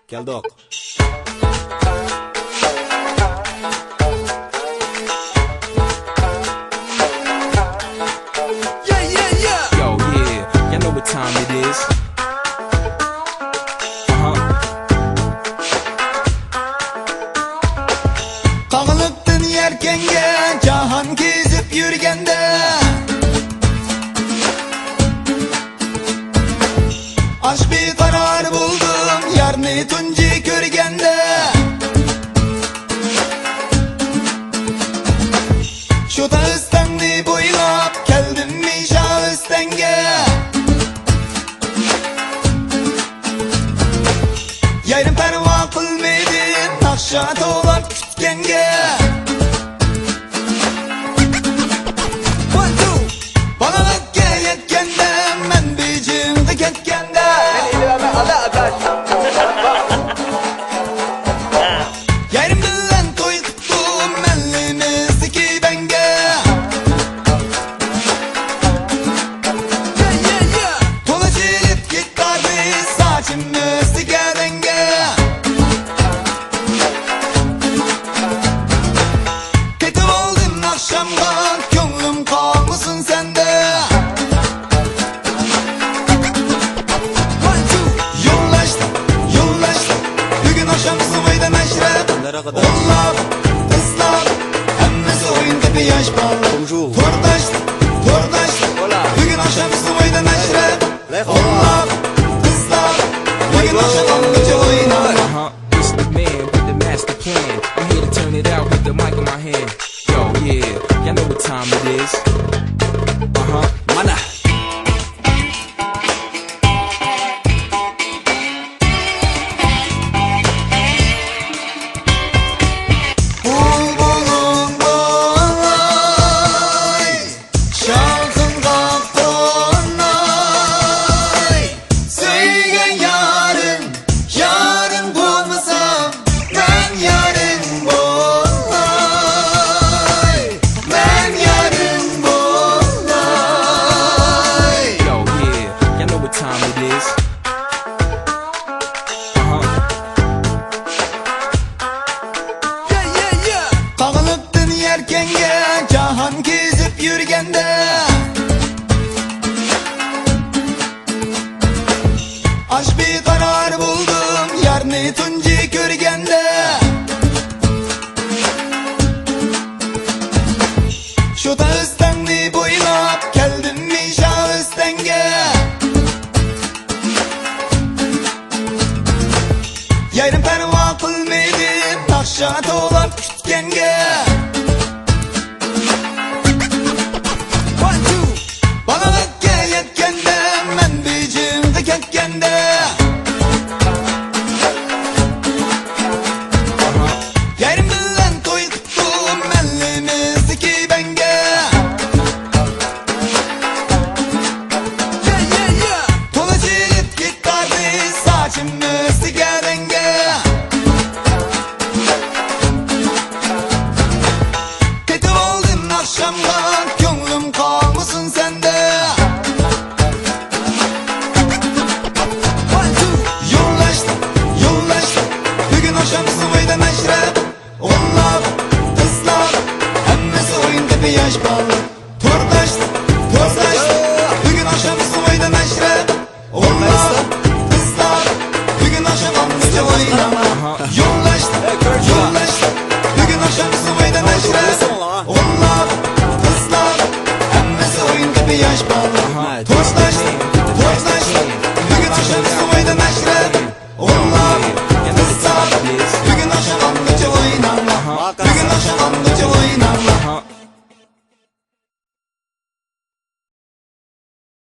Geldik. Yo, yeah, y'all know what time it is. Kağılıptın yerkenge, cahan gezip yürgende. Aşk bir karar buldum, yarını tunci körgende. Şu dağıstanlı boylap, geldim mi şahıstenge. Yarın perva kılmaydın, akşa dolap kütkenge. Balalık yetkende, men bicimde ketkende. Yarın bilen toy tuttum, menlimizdeki benge. Tola çilip gitardı, saçımızdaki denge. Ketip oldum akşamda, gönlüm kalmasın sende. Yollaştık, bugün akşam sıvıydı meşrep. Nereye kadar? Onlar, kızlar, hemmesi oyun tepe yaş bağlı. Bonjour. Tordaştık, Hola. bugün akşam sıvıydı meşrep. Lejos. Onlar, kızlar, bugün akşam anlıca oynar. It's the man with the master plan. I'm here to turn it out with the mic in my hand. Yo, yeah, y'all know what time it is. Mana. Bulbulun boy, şarkın kaptonay. Söygen yarın, yarın bulmasam, ben yarın bulay. Ben yarın bulay. Yo, yeah, y'all know what time it is. Kağılıptın yerkenge, cahan gezip yürgende. Aşk bir karar buldum, yarını tunci körgende. Şu dağıstanlı boylap, geldim mi şahıstenge. Yarın perva kılmaydın, akşa dolap kütkenge. Balalık yetkende, men bicimde ketkende. Yarın bilen toy tuttum, menlimizdeki benge. Tola çilip gitardı, saçımızdaki denge. Ketip oldum akşamda, gönlüm kalmasın sende. Yollaştık, bugün akşam sıvıydı meşrep. Onlar, kızlar, hemmesi oyun tepe yaş bağlı. Tordaştık, bugün akşam sıvıydı meşrep. Onlar, kızlar, bugün akşam anlıca oynama. Yollaştık, bugün akşam sıvıydı meşrep. Onlar, kızlar, hemmesi oyun tepe yaş bağlı. Tordaştık.